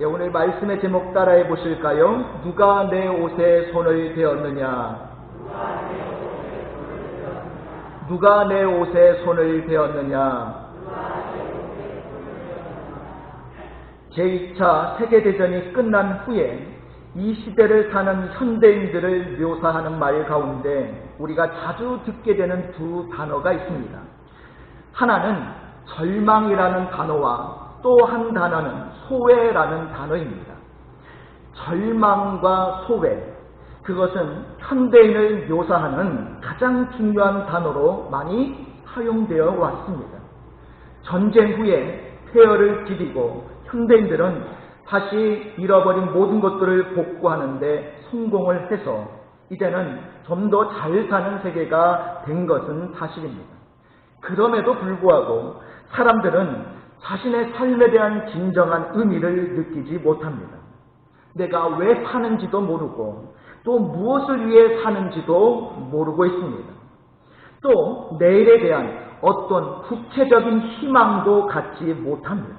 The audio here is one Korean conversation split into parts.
오늘 말씀의 제목 따라해 보실까요? 누가 내 옷에 손을 대었느냐? 누가 내 옷에 손을 대었느냐? 제2차 세계대전이 끝난 후에 이 시대를 사는 현대인들을 묘사하는 말 가운데 우리가 자주 듣게 되는 두 단어가 있습니다. 하나는 절망이라는 단어와 또 한 단어는 소외라는 단어입니다. 절망과 소외, 그것은 현대인을 묘사하는 가장 중요한 단어로 많이 사용되어 왔습니다. 전쟁 후에 폐허를 디디고 현대인들은 다시 잃어버린 모든 것들을 복구하는데 성공을 해서 이제는 좀 더 잘 사는 세계가 된 것은 사실입니다. 그럼에도 불구하고 사람들은 자신의 삶에 대한 진정한 의미를 느끼지 못합니다. 내가 왜 사는지도 모르고 또 무엇을 위해 사는지도 모르고 있습니다. 또 내일에 대한 어떤 구체적인 희망도 갖지 못합니다.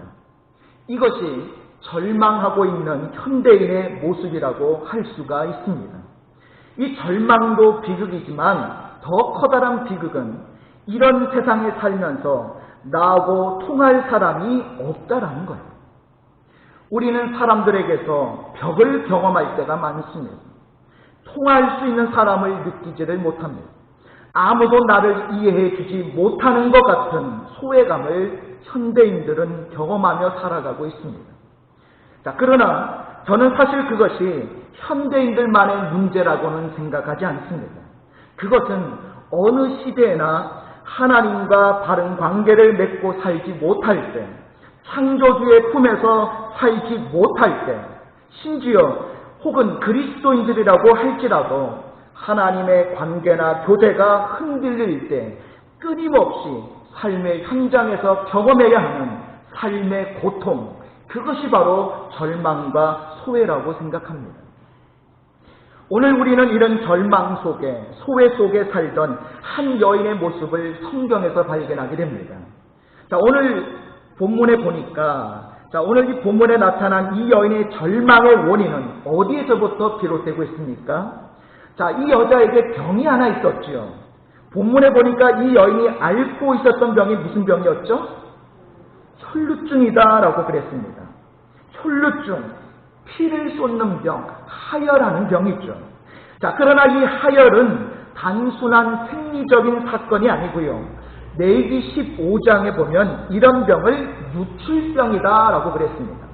이것이 절망하고 있는 현대인의 모습이라고 할 수가 있습니다. 이 절망도 비극이지만 더 커다란 비극은 이런 세상에 살면서 나하고 통할 사람이 없다라는 거예요. 우리는 사람들에게서 벽을 경험할 때가 많습니다. 통할 수 있는 사람을 느끼지를 못합니다. 아무도 나를 이해해 주지 못하는 것 같은 소외감을 현대인들은 경험하며 살아가고 있습니다. 그러나 저는 사실 그것이 현대인들만의 문제라고는 생각하지 않습니다. 그것은 어느 시대에나 하나님과 바른 관계를 맺고 살지 못할 때, 창조주의 품에서 살지 못할 때, 심지어 혹은 그리스도인들이라고 할지라도 하나님의 관계나 교제가 흔들릴 때 끊임없이 삶의 현장에서 경험해야 하는 삶의 고통, 그것이 바로 절망과 소외라고 생각합니다. 오늘 우리는 이런 절망 속에, 소외 속에 살던 한 여인의 모습을 성경에서 발견하게 됩니다. 오늘 본문에 보니까, 오늘 이 본문에 나타난 이 여인의 절망의 원인은 어디에서부터 비롯되고 있습니까? 이 여자에게 병이 하나 있었지요. 본문에 보니까 이 여인이 앓고 있었던 병이 무슨 병이었죠? 혈루증이다라고 그랬습니다. 혈루증. 피를 쏟는 병, 하혈하는 병이죠. 그러나 이 하혈은 단순한 생리적인 사건이 아니고요. 레위기 15장에 보면 이런 병을 유출병이다라고 그랬습니다.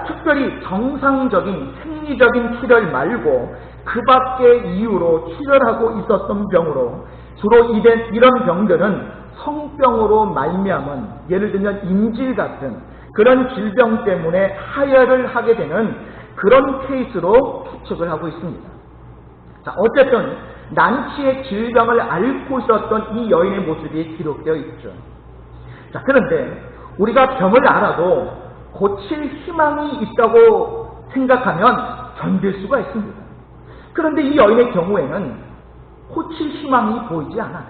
특별히 정상적인 생리적인 출혈 말고 그 밖의 이유로 출혈하고 있었던 병으로 주로 이런 병들은 성병으로 말미암은, 예를 들면 인질 같은 그런 질병 때문에 하혈을 하게 되는 그런 케이스로 추측을 하고 있습니다. 어쨌든 난치의 질병을 앓고 있었던 이 여인의 모습이 기록되어 있죠. 그런데 우리가 병을 알아도 고칠 희망이 있다고 생각하면 견딜 수가 있습니다. 그런데 이 여인의 경우에는 고칠 희망이 보이지 않아요.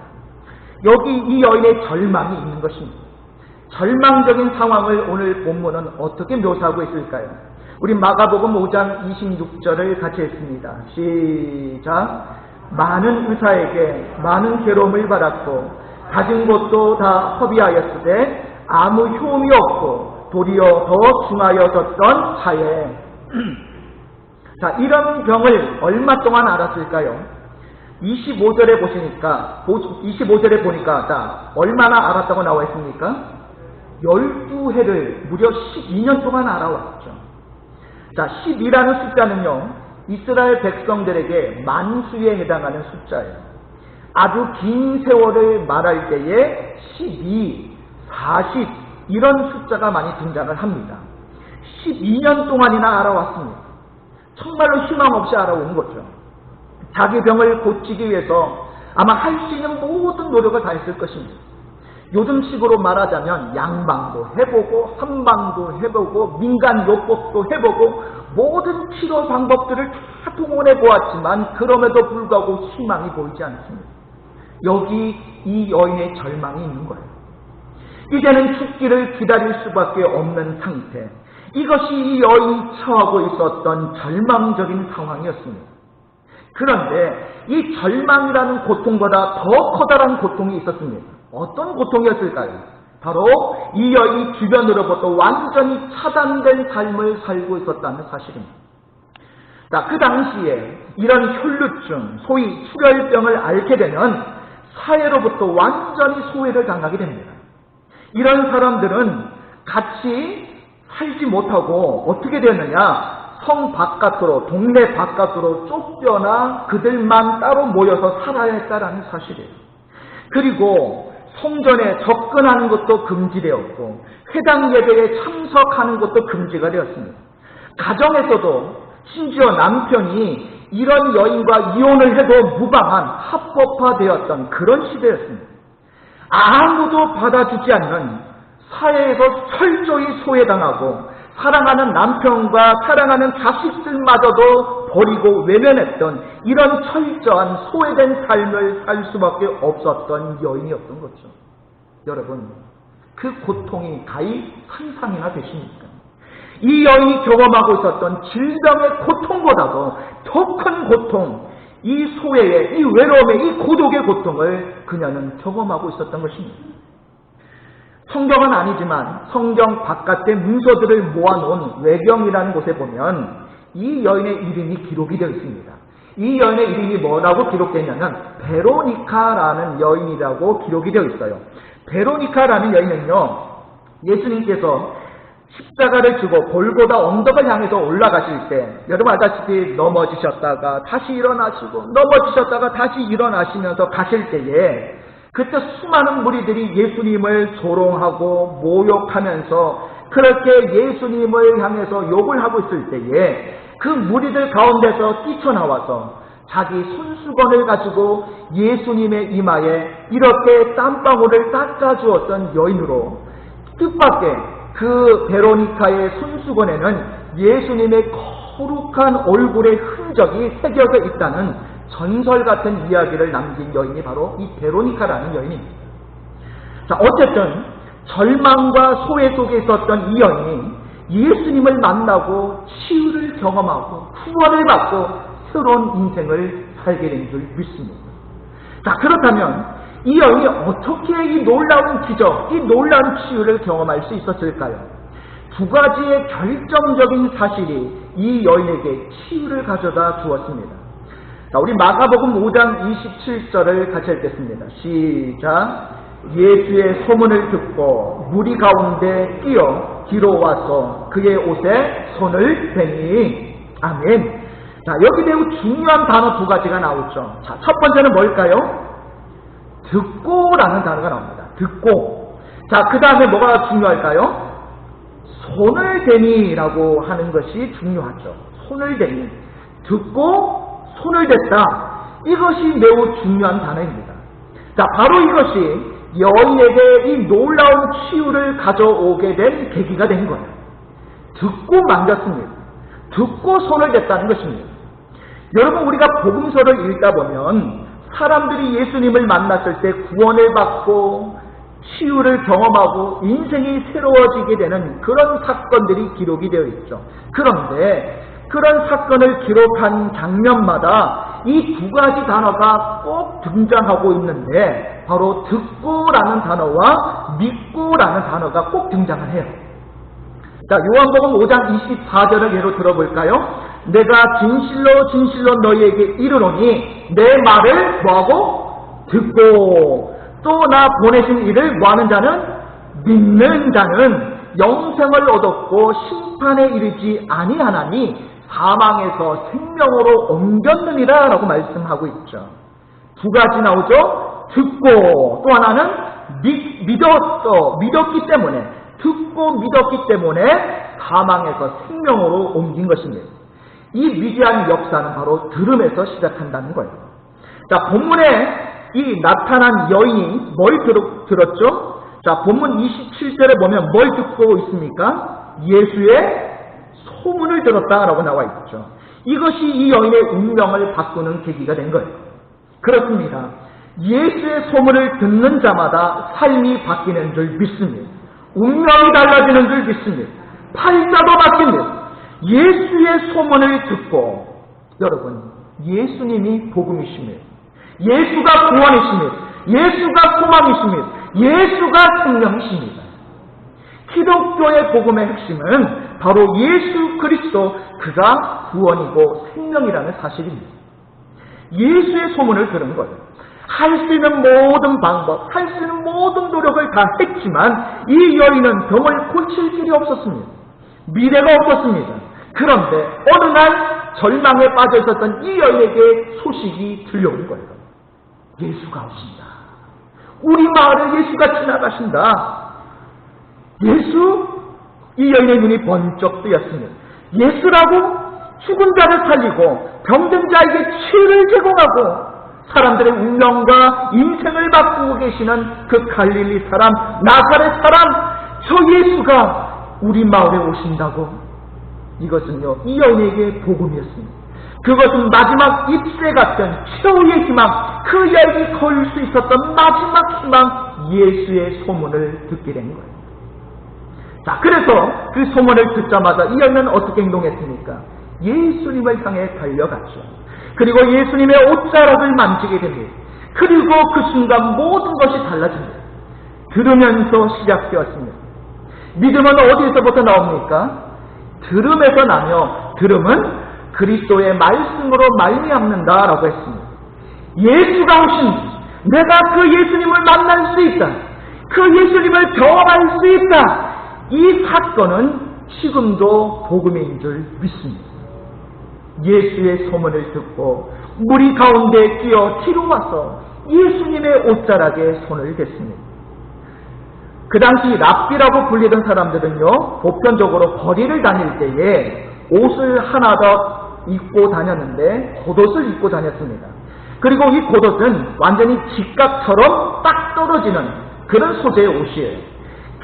여기 이 여인의 절망이 있는 것입니다. 절망적인 상황을 오늘 본문은 어떻게 묘사하고 있을까요? 우리 마가복음 5장 26절을 같이 했습니다. 시작. 많은 의사에게 많은 괴로움을 받았고 가진 것도 다 허비하였으되 아무 효험이 없고 도리어 더 중하여졌던 차에 이런 병을 얼마 동안 앓았을까요? 25절에 보니까 얼마나 앓았다고 나와 있습니까? 12해를 무려 12년 동안 알아왔죠. 10이라는 숫자는요, 이스라엘 백성들에게 만수에 해당하는 숫자예요. 아주 긴 세월을 말할 때에 12, 40 이런 숫자가 많이 등장을 합니다. 12년 동안이나 알아왔습니다. 정말로 희망 없이 알아온 거죠. 자기 병을 고치기 위해서 아마 할 수 있는 모든 노력을 다 했을 것입니다. 요즘식으로 말하자면 양방도 해보고 한방도 해보고 민간요법도 해보고 모든 치료 방법들을 다 동원해 보았지만 그럼에도 불구하고 희망이 보이지 않습니다. 여기 이 여인의 절망이 있는 거예요. 이제는 죽기를 기다릴 수밖에 없는 상태. 이것이 이 여인이 처하고 있었던 절망적인 상황이었습니다. 그런데 이 절망이라는 고통보다 더 커다란 고통이 있었습니다. 어떤 고통이었을까요? 바로 이 여인이 주변으로부터 완전히 차단된 삶을 살고 있었다는 사실입니다. 자, 그 당시에 이런 혈루증, 소위 출혈병을 앓게 되면 사회로부터 완전히 소외를 당하게 됩니다. 이런 사람들은 같이 살지 못하고 어떻게 되느냐? 성 바깥으로, 동네 바깥으로 쫓겨나 그들만 따로 모여서 살아야 했다라는 사실이에요. 그리고 성전에 접근하는 것도 금지되었고 회당 예배에 참석하는 것도 금지가 되었습니다. 가정에서도 심지어 남편이 이런 여인과 이혼을 해도 무방한 합법화되었던 그런 시대였습니다. 아무도 받아주지 않는 사회에서 철저히 소외당하고 사랑하는 남편과 사랑하는 자식들마저도 버리고 외면했던 이런 철저한 소외된 삶을 살 수밖에 없었던 여인이었던 거죠. 여러분, 그 고통이 가히 상상이나 되십니까? 이 여인이 경험하고 있었던 질병의 고통보다도 더 큰 고통, 이 소외의, 이 외로움의, 이 고독의 고통을 그녀는 경험하고 있었던 것입니다. 성경은 아니지만 성경 바깥의 문서들을 모아놓은 외경이라는 곳에 보면 이 여인의 이름이 기록이 되어 있습니다. 이 여인의 이름이 뭐라고 기록되어 있냐면 베로니카라는 여인이라고 기록이 되어 있어요. 베로니카라는 여인은요, 예수님께서 십자가를 지고 골고다 언덕을 향해서 올라가실 때 여러분 알다시피 넘어지셨다가 다시 일어나시고 넘어지셨다가 다시 일어나시면서 가실 때에 그때 수많은 무리들이 예수님을 조롱하고 모욕하면서 그렇게 예수님을 향해서 욕을 하고 있을 때에 그 무리들 가운데서 뛰쳐나와서 자기 손수건을 가지고 예수님의 이마에 이렇게 땀방울을 닦아주었던 여인으로 뜻밖의 그 베로니카의 손수건에는 예수님의 거룩한 얼굴의 흔적이 새겨져 있다는 전설 같은 이야기를 남긴 여인이 바로 이 베로니카라는 여인입니다. 자, 어쨌든 절망과 소외 속에 있었던 이 여인이 예수님을 만나고 치유를 경험하고 구원을 받고 새로운 인생을 살게 된 줄 믿습니다. 자, 그렇다면 이 여인이 어떻게 이 놀라운 기적, 이 놀라운 치유를 경험할 수 있었을까요? 두 가지의 결정적인 사실이 이 여인에게 치유를 가져다 주었습니다. 자, 우리 마가복음 5장 27절을 같이 읽겠습니다. 시작. 예수의 소문을 듣고 무리 가운데 뛰어 뒤로 와서 그의 옷에 손을 대니. 아멘. 자, 여기 매우 중요한 단어 두 가지가 나오죠. 자, 첫 번째는 뭘까요? 듣고라는 단어가 나옵니다. 듣고. 자, 그 다음에 뭐가 중요할까요? 손을 대니라고 하는 것이 중요하죠. 손을 대니. 듣고 손을 댔다. 이것이 매우 중요한 단어입니다. 자, 바로 이것이 여인에게 이 놀라운 치유를 가져오게 된 계기가 된 거예요. 듣고 만졌습니다. 듣고 손을 댔다는 것입니다. 여러분, 우리가 복음서를 읽다 보면 사람들이 예수님을 만났을 때 구원을 받고 치유를 경험하고 인생이 새로워지게 되는 그런 사건들이 기록이 되어 있죠. 그런데 그런 사건을 기록한 장면마다 이 두 가지 단어가 꼭 등장하고 있는데 바로 듣고라는 단어와 믿고라는 단어가 꼭 등장을 해요. 자, 요한복음 5장 24절을 예로 들어볼까요? 내가 진실로 진실로 너희에게 이르노니 내 말을 뭐하고? 듣고 또 나 보내신 이를 뭐하는 자는? 믿는 자는 영생을 얻었고 심판에 이르지 아니하나니 사망에서 생명으로 옮겼느니라 라고 말씀하고 있죠. 두 가지 나오죠. 듣고 또 하나는 믿었기 때문에 듣고 믿었기 때문에 사망에서 생명으로 옮긴 것입니다. 이 위대한 역사는 바로 들음에서 시작한다는 거예요. 자, 본문에 이 나타난 여인이 뭘 들었죠? 자, 본문 27절에 보면 뭘 듣고 있습니까? 예수의 소문을 들었다라고 나와 있죠. 이것이 이 여인의 운명을 바꾸는 계기가 된 거예요. 그렇습니다. 예수의 소문을 듣는 자마다 삶이 바뀌는 줄 믿습니다. 운명이 달라지는 줄 믿습니다. 팔자도 바뀝니다. 예수의 소문을 듣고, 여러분, 예수님이 복음이십니다. 예수가 구원이십니다. 예수가 소망이십니다. 예수가 생명이십니다. 기독교의 복음의 핵심은 바로 예수 그리스도, 그가 구원이고 생명이라는 사실입니다. 예수의 소문을 들은 거예요. 할 수 있는 모든 방법, 할 수 있는 모든 노력을 다 했지만 이 여인은 병을 고칠 길이 없었습니다. 미래가 없었습니다. 그런데 어느 날 절망에 빠져 있었던 이 여인에게 소식이 들려온 거예요. 예수가 오신다. 우리 마을에 예수가 지나가신다. 예수? 이 여인의 눈이 번쩍 뜨였습니다. 예수라고? 죽은 자를 살리고 병든 자에게 치유를 제공하고 사람들의 운명과 인생을 바꾸고 계시는 그 갈릴리 사람, 나사렛 사람, 저 예수가 우리 마을에 오신다고. 이것은요, 이 여인에게 복음이었습니다. 그것은 마지막 잎새 같은 최후의 희망, 그 여인이 걸 수 있었던 마지막 희망, 예수의 소문을 듣게 된 거예요. 자, 그래서 그 소문을 듣자마자 이 여인은 어떻게 행동했습니까? 예수님을 향해 달려갔죠. 그리고 예수님의 옷자락을 만지게 됩니다. 그리고 그 순간 모든 것이 달라집니다. 들으면서 시작되었습니다. 믿음은 어디에서부터 나옵니까? 들음에서 나며, 들음은 그리스도의 말씀으로 말미암는다라고 했습니다. 예수가 오신, 내가 그 예수님을 만날 수 있다. 그 예수님을 경험할 수 있다. 이 사건은 지금도 복음인 줄 믿습니다. 예수의 소문을 듣고 무리 가운데 뛰어 뒤로 와서 예수님의 옷자락에 손을 댔습니다. 그 당시 랍비라고 불리던 사람들은요, 보편적으로 거리를 다닐 때에 옷을 하나 더 입고 다녔는데 겉옷을 입고 다녔습니다. 그리고 이 겉옷은 완전히 직각처럼 딱 떨어지는 그런 소재의 옷이에요.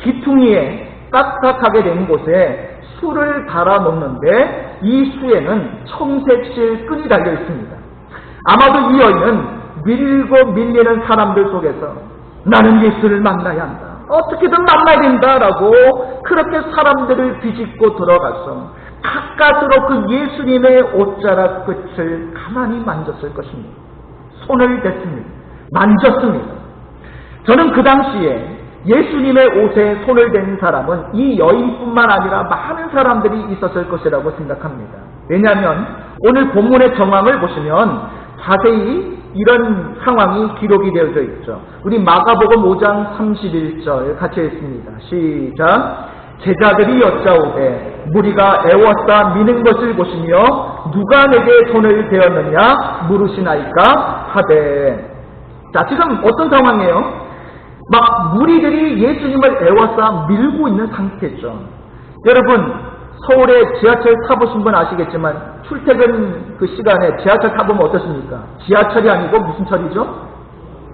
기퉁이에 딱딱하게 된 곳에 수를 달아 놓는데 이 수에는 청색실 끈이 달려 있습니다. 아마도 이 여인은 밀고 밀리는 사람들 속에서 나는 예수를 만나야 한다, 어떻게든 만나야 된다라고 그렇게 사람들을 비집고 들어가서 가까스로 그 예수님의 옷자락 끝을 가만히 만졌을 것입니다. 손을 댔습니다. 만졌습니다. 저는 그 당시에 예수님의 옷에 손을 댄 사람은 이 여인뿐만 아니라 많은 사람들이 있었을 것이라고 생각합니다. 왜냐하면 오늘 본문의 정황을 보시면 자세히 이런 상황이 기록이 되어져 있죠. 우리 마가복음 5장 31절 같이 읽습니다. 시작. 제자들이 여짜오되 무리가 애워싸 미는 것을 보시며 누가 내게 손을 대었느냐 물으시나이까 하되. 자, 지금 어떤 상황이에요? 막 무리들이 예수님을 애워싸 밀고 있는 상태죠. 여러분, 서울에 지하철 타보신 분 아시겠지만 출퇴근 그 시간에 지하철 타보면 어떻습니까? 지하철이 아니고 무슨 철이죠?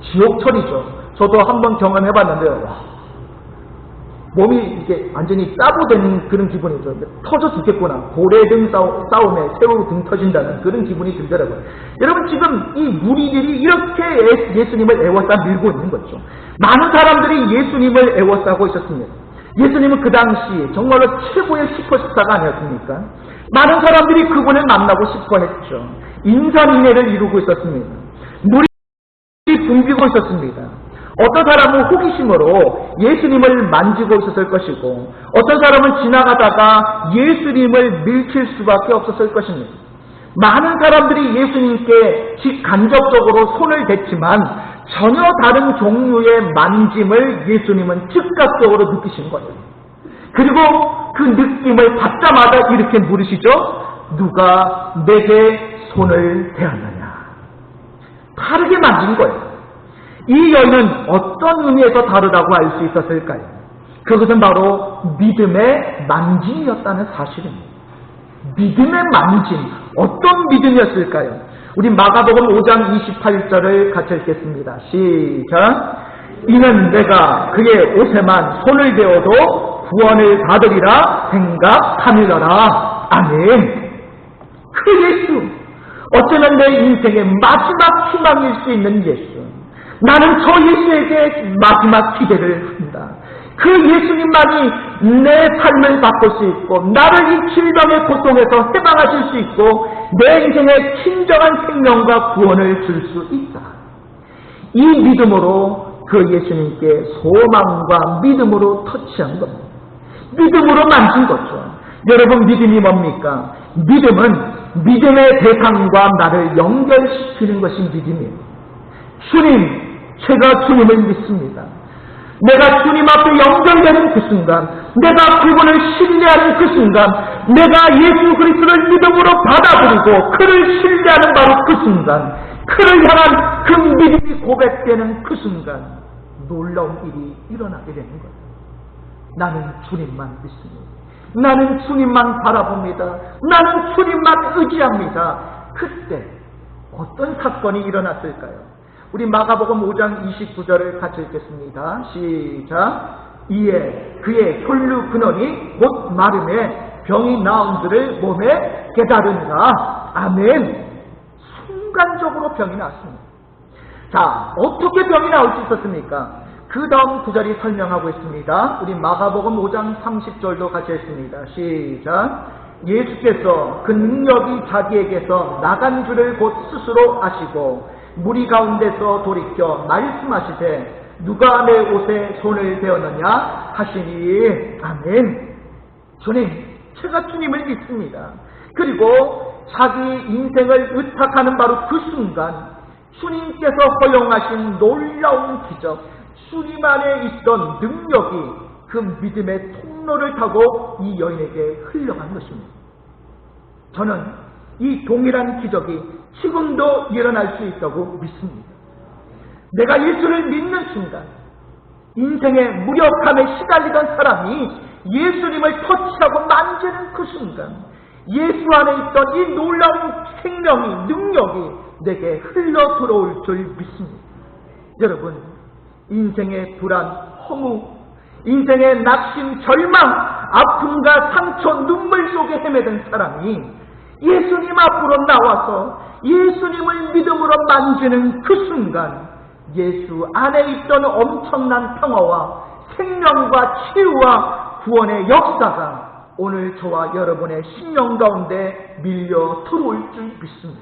지옥철이죠. 저도 한번 경험해봤는데요. 와, 몸이 이렇게 완전히 따보되는 그런 기분이죠. 터져 죽겠구나. 고래등 싸움에 새우 등 터진다는 그런 기분이 들더라고요. 여러분, 지금 이 무리들이 이렇게 예수님을 애워싸 밀고 있는 거죠. 많은 사람들이 예수님을 애워싸고 있었습니다. 예수님은 그 당시 정말로 최고의 슈퍼스타가 아니었습니까? 많은 사람들이 그분을 만나고 싶어 했죠. 인산인해를 이루고 있었습니다. 무리들이 붐비고 있었습니다. 어떤 사람은 호기심으로 예수님을 만지고 있었을 것이고 어떤 사람은 지나가다가 예수님을 밀칠 수밖에 없었을 것입니다. 많은 사람들이 예수님께 직간접적으로 손을 댔지만 전혀 다른 종류의 만짐을 예수님은 즉각적으로 느끼신 거예요. 그리고 그 느낌을 받자마자 이렇게 물으시죠. 누가 내게 손을 대었느냐. 다르게 만진 거예요. 이 여인은 어떤 의미에서 다르다고 알 수 있었을까요? 그것은 바로 믿음의 만짐이었다는 사실입니다. 믿음의 만짐, 어떤 믿음이었을까요? 우리 마가복음 5장 28절을 같이 읽겠습니다. 시작. 이는 내가 그의 옷에만 손을 대어도 구원을 받으리라 생각하밀어라. 아멘. 그 예수, 어쩌면 내 인생의 마지막 희망일 수 있는 예수. 나는 저 예수에게 마지막 기대를 한다. 그 예수님만이 내 삶을 바꿀 수 있고 나를 이 질병의 고통에서 해방하실 수 있고 내 인생에 진정한 생명과 구원을 줄 수 있다. 이 믿음으로 그 예수님께 소망과 믿음으로 터치한 겁니다. 믿음으로 만진 거죠. 여러분, 믿음이 뭡니까? 믿음은 믿음의 대상과 나를 연결시키는 것이 믿음이에요. 주님, 제가 주님을 믿습니다. 내가 주님 앞에 연결되는 그 순간, 내가 그분을 신뢰하는 그 순간, 내가 예수 그리스도를 믿음으로 받아들이고 그를 신뢰하는 바로 그 순간, 그를 향한 그 믿음이 고백되는 그 순간 놀라운 일이 일어나게 되는 거예요. 나는 주님만 믿습니다. 나는 주님만 바라봅니다. 나는 주님만 의지합니다. 그때 어떤 사건이 일어났을까요? 우리 마가복음 5장 29절을 같이 읽겠습니다. 시작. 이에 그의 혈류 근원이 곧 마름에 병이 나은 줄을 몸에 깨달으니라. 아멘. 순간적으로 병이 나왔습니다. 자, 어떻게 병이 나올 수 있었습니까? 그 다음 구절이 설명하고 있습니다. 우리 마가복음 5장 30절도 같이 읽습니다. 시작. 예수께서 그 능력이 자기에게서 나간 줄을 곧 스스로 아시고 무리 가운데서 돌이켜 말씀하시되 누가 내 옷에 손을 대었느냐 하시니 아멘. 주님, 제가 주님을 믿습니다. 그리고 자기 인생을 의탁하는 바로 그 순간 주님께서 허용하신 놀라운 기적, 주님 안에 있던 능력이 그 믿음의 통로를 타고 이 여인에게 흘러간 것입니다. 저는 이 동일한 기적이 지금도 일어날 수 있다고 믿습니다. 내가 예수를 믿는 순간, 인생의 무력함에 시달리던 사람이 예수님을 터치하고 만지는 그 순간, 예수 안에 있던 이 놀라운 생명이, 능력이 내게 흘러 들어올 줄 믿습니다. 여러분, 인생의 불안, 허무, 인생의 낙심, 절망, 아픔과 상처, 눈물 속에 헤매던 사람이 예수님 앞으로 나와서 예수님을 믿음으로 만지는 그 순간 예수 안에 있던 엄청난 평화와 생명과 치유와 구원의 역사가 오늘 저와 여러분의 심령 가운데 밀려 들어올 줄 믿습니다.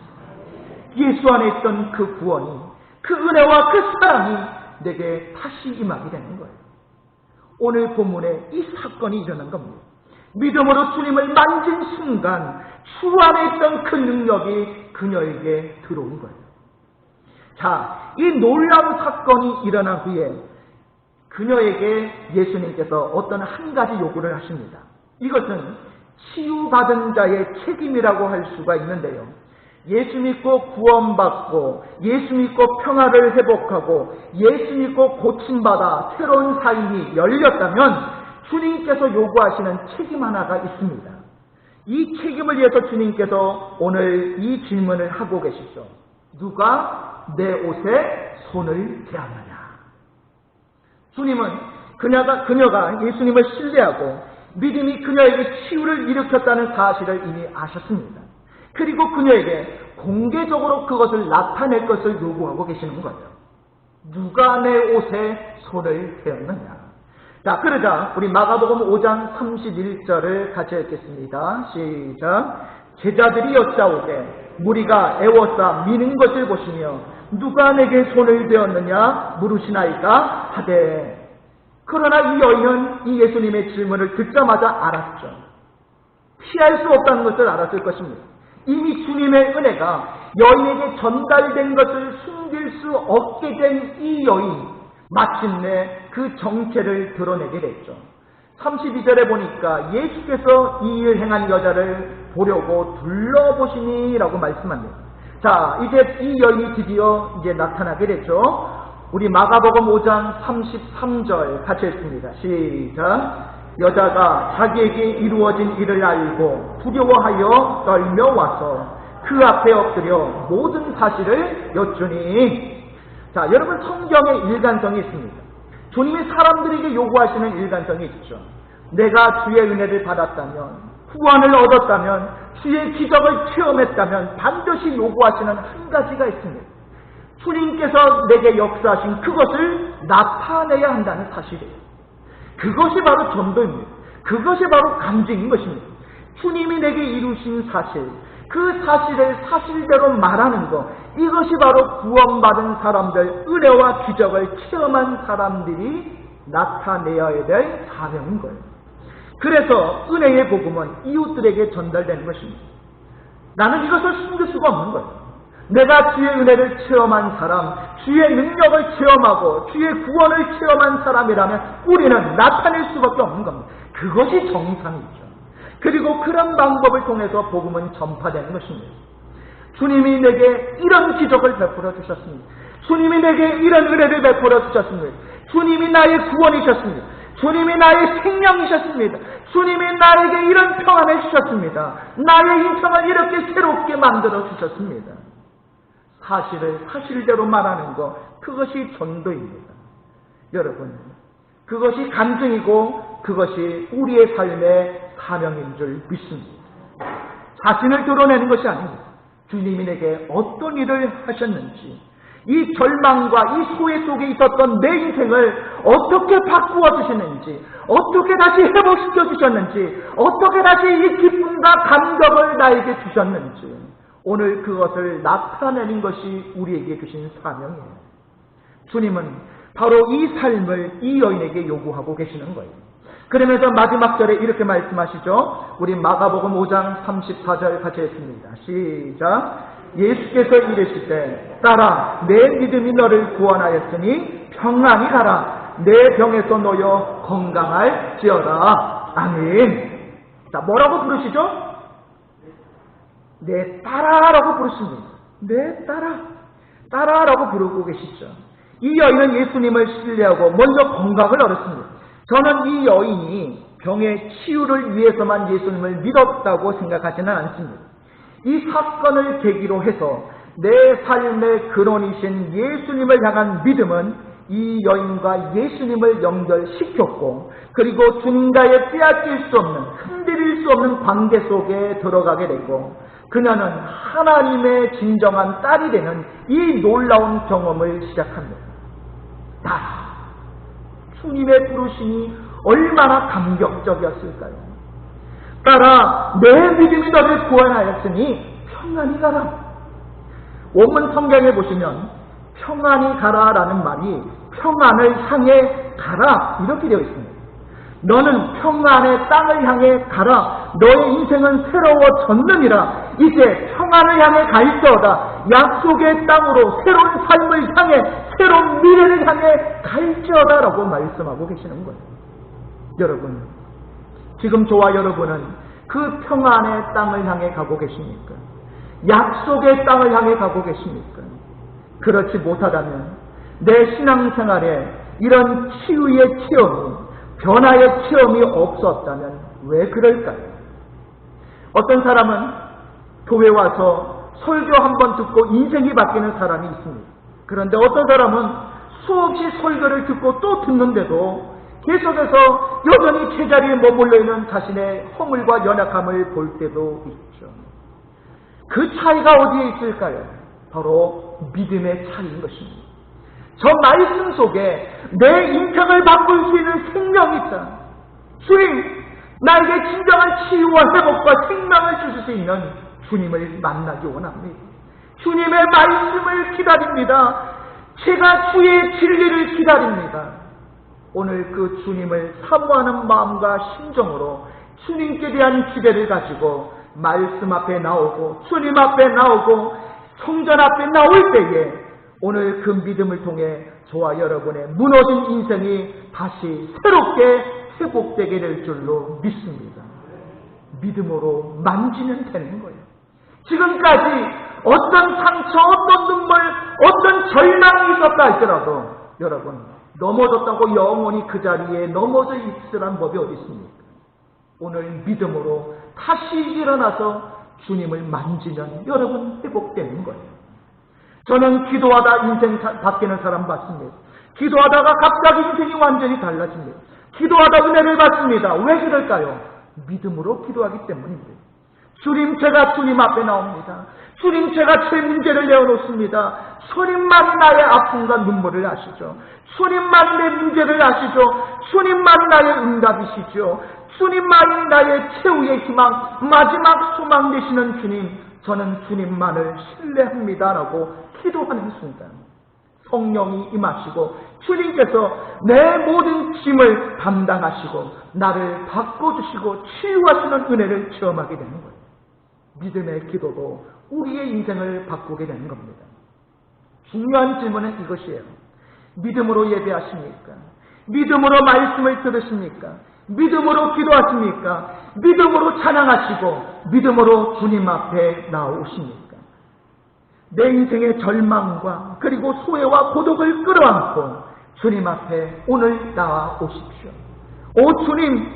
예수 안에 있던 그 구원이, 그 은혜와 그 사랑이 내게 다시 임하게 되는 거예요. 오늘 본문에 이 사건이 일어난 겁니다. 믿음으로 주님을 만진 순간 주 안에 있던 그 능력이 그녀에게 들어온 거예요. 자, 이 놀라운 사건이 일어난 후에 그녀에게 예수님께서 어떤 한 가지 요구를 하십니다. 이것은 치유받은 자의 책임이라고 할 수가 있는데요. 예수 믿고 구원받고 예수 믿고 평화를 회복하고 예수 믿고 고침받아 새로운 삶이 열렸다면 주님께서 요구하시는 책임 하나가 있습니다. 이 책임을 위해서 주님께서 오늘 이 질문을 하고 계시죠. 누가 내 옷에 손을 대었느냐? 주님은 그녀가 예수님을 신뢰하고 믿음이 그녀에게 치유를 일으켰다는 사실을 이미 아셨습니다. 그리고 그녀에게 공개적으로 그것을 나타낼 것을 요구하고 계시는 거예요. 누가 내 옷에 손을 대었느냐? 자, 그러자 우리 마가복음 5장 31절을 같이 읽겠습니다. 시작. 제자들이 여짜오되 무리가 애워싸 미는 것을 보시며 누가 내게 손을 대었느냐 물으시나이까 하되. 그러나 이 여인은 이 예수님의 질문을 듣자마자 알았죠. 피할 수 없다는 것을 알았을 것입니다. 이미 주님의 은혜가 여인에게 전달된 것을 숨길 수 없게 된 이 여인, 마침내 그 정체를 드러내게 됐죠. 32절에 보니까 예수께서 이 일을 행한 여자를 보려고 둘러보시니라고 말씀합니다. 자, 이제 이 여인이 드디어 이제 나타나게 됐죠. 우리 마가복음 5장 33절 같이 읽습니다. 시작. 여자가 자기에게 이루어진 일을 알고 두려워하여 떨며 와서 그 앞에 엎드려 모든 사실을 여쭈니. 자, 여러분, 성경에 일관성이 있습니다. 주님이 사람들에게 요구하시는 일관성이 있죠. 내가 주의 은혜를 받았다면, 구원을 얻었다면, 주의 기적을 체험했다면 반드시 요구하시는 한 가지가 있습니다. 주님께서 내게 역사하신 그것을 나타내야 한다는 사실이에요. 그것이 바로 전도입니다. 그것이 바로 간증인 것입니다. 주님이 내게 이루신 사실, 그 사실을 사실대로 말하는 것, 이것이 바로 구원받은 사람들, 은혜와 기적을 체험한 사람들이 나타내어야 될 사명인 거예요. 그래서 은혜의 복음은 이웃들에게 전달되는 것입니다. 나는 이것을 숨길 수가 없는 거예요. 내가 주의 은혜를 체험한 사람, 주의 능력을 체험하고 주의 구원을 체험한 사람이라면 우리는 나타낼 수밖에 없는 겁니다. 그것이 정상이죠. 그리고 그런 방법을 통해서 복음은 전파되는 것입니다. 주님이 내게 이런 기적을 베풀어 주셨습니다. 주님이 내게 이런 은혜를 베풀어 주셨습니다. 주님이 나의 구원이셨습니다. 주님이 나의 생명이셨습니다. 주님이 나에게 이런 평안을 주셨습니다. 나의 인생을 이렇게 새롭게 만들어 주셨습니다. 사실을 사실대로 말하는 것, 그것이 전도입니다. 여러분, 그것이 간증이고 그것이 우리의 삶의 사명인 줄 믿습니다. 자신을 드러내는 것이 아닙니다. 주님이 내게 어떤 일을 하셨는지, 이 절망과 이 소외 속에 있었던 내 인생을 어떻게 바꾸어 주시는지, 어떻게 다시 회복시켜 주셨는지, 어떻게 다시 이 기쁨과 감격을 나에게 주셨는지, 오늘 그것을 나타내는 것이 우리에게 주신 사명이에요. 주님은 바로 이 삶을 이 여인에게 요구하고 계시는 거예요. 그러면서 마지막 절에 이렇게 말씀하시죠. 우리 마가복음 5장 34절 같이 했습니다. 시작. 예수께서 이르시되 딸아 내 믿음이 너를 구원하였으니 평안히 가라. 내 병에서 놓여 건강할지어다. 아멘. 자, 뭐라고 부르시죠? 내 딸아라고 부르십니다. 내 딸아. 딸아라고 부르고 계시죠. 이 여인은 예수님을 신뢰하고 먼저 건강을 얻었습니다. 저는 이 여인이 병의 치유를 위해서만 예수님을 믿었다고 생각하지는 않습니다. 이 사건을 계기로 해서 내 삶의 근원이신 예수님을 향한 믿음은 이 여인과 예수님을 연결시켰고, 그리고 주님과의 빼앗길 수 없는, 흔들릴 수 없는 관계 속에 들어가게 되고, 그녀는 하나님의 진정한 딸이 되는 이 놀라운 경험을 시작합니다. 딸, 주님의 부르심이 얼마나 감격적이었을까요? 딸아, 내 믿음이 너를 구원하였으니 평안히 가라. 원문 성경에 보시면 평안히 가라라는 말이 평안을 향해 가라 이렇게 되어 있습니다. 너는 평안의 땅을 향해 가라. 너의 인생은 새로워졌느니라. 이제 평안을 향해 갈지어다. 약속의 땅으로 새로운 삶을 향해, 새로운 미래를 향해 갈지어다 라고 말씀하고 계시는 거예요. 여러분, 지금 저와 여러분은 그 평안의 땅을 향해 가고 계십니까? 약속의 땅을 향해 가고 계십니까? 그렇지 못하다면 내 신앙생활에 이런 치유의 체험이, 변화의 체험이 없었다면 왜 그럴까요? 어떤 사람은 교회 와서 설교 한 번 듣고 인생이 바뀌는 사람이 있습니다. 그런데 어떤 사람은 수없이 설교를 듣고 또 듣는데도 계속해서 여전히 제자리에 머물러 있는 자신의 허물과 연약함을 볼 때도 있죠. 그 차이가 어디에 있을까요? 바로 믿음의 차이인 것입니다. 저 말씀 속에 내 인생을 바꿀 수 있는 생명이 있다. 주님, 나에게 진정한 치유와 회복과 생명을 주실 수 있는 주님을 만나기 원합니다. 주님의 말씀을 기다립니다. 제가 주의 진리를 기다립니다. 오늘 그 주님을 사모하는 마음과 심정으로 주님께 대한 기대를 가지고 말씀 앞에 나오고 주님 앞에 나오고 성전 앞에 나올 때에 오늘 그 믿음을 통해 저와 여러분의 무너진 인생이 다시 새롭게 회복되게 될 줄로 믿습니다. 믿음으로 만지면 되는 거예요. 지금까지 어떤 상처, 어떤 눈물, 어떤 절망이 있었다 할지라도 여러분, 넘어졌다고 영원히 그 자리에 넘어져 있으란 법이 어디 있습니까? 오늘 믿음으로 다시 일어나서 주님을 만지면 여러분 회복되는 거예요. 저는 기도하다 인생 바뀌는 사람 봤습니다. 기도하다가 갑자기 인생이 완전히 달라집니다. 기도하다 은혜를 받습니다. 왜 그럴까요? 믿음으로 기도하기 때문입니다. 주님, 제가 주님 앞에 나옵니다. 주님, 제가 제 문제를 내어놓습니다. 주님만이 나의 아픔과 눈물을 아시죠. 주님만이 내 문제를 아시죠. 주님만이 나의 응답이시죠. 주님만이 나의 최후의 희망, 마지막 소망 되시는 주님, 저는 주님만을 신뢰합니다라고 기도하는 순간 성령이 임하시고 주님께서 내 모든 짐을 담당하시고 나를 바꿔주시고 치유하시는 은혜를 체험하게 되는 거예요. 믿음의 기도도 우리의 인생을 바꾸게 되는 겁니다. 중요한 질문은 이것이에요. 믿음으로 예배하십니까? 믿음으로 말씀을 들으십니까? 믿음으로 기도하십니까? 믿음으로 찬양하시고 믿음으로 주님 앞에 나오십니까? 내 인생의 절망과 그리고 소외와 고독을 끌어안고 주님 앞에 오늘 나와오십시오. 오 주님,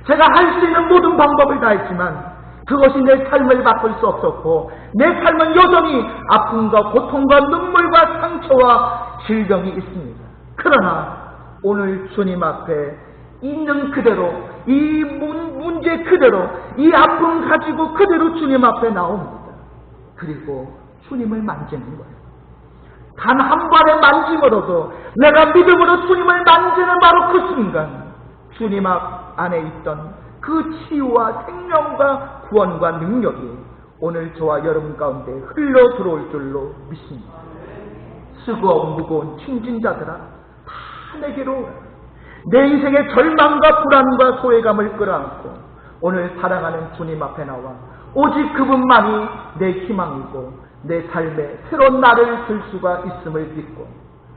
제가 할 수 있는 모든 방법을 다했지만 그것이 내 삶을 바꿀 수 없었고 내 삶은 여전히 아픔과 고통과 눈물과 상처와 질병이 있습니다. 그러나 오늘 주님 앞에 있는 그대로 이 문제 그대로 이 아픔 가지고 그대로 주님 앞에 나옵니다. 그리고 주님을 만지는 거예요. 단 한 번의 만짐으로도 내가 믿음으로 주님을 만지는 바로 그 순간 주님 앞 안에 있던 그 치유와 생명과 구원과 능력이 오늘 저와 여러분 가운데 흘러 들어올 줄로 믿습니다. 수고하고 무거운 충진자들아 다 내게로 오라. 내 인생의 절망과 불안과 소외감을 끌어안고 오늘 사랑하는 주님 앞에 나와 오직 그분만이 내 희망이고 내 삶에 새로운 날을 들 수가 있음을 믿고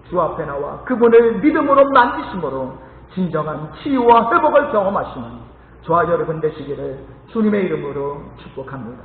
주 앞에 나와 그분을 믿음으로 만지심으로 진정한 치유와 회복을 경험하시는 저와 여러분 되시기를 주님의 이름으로 축복합니다.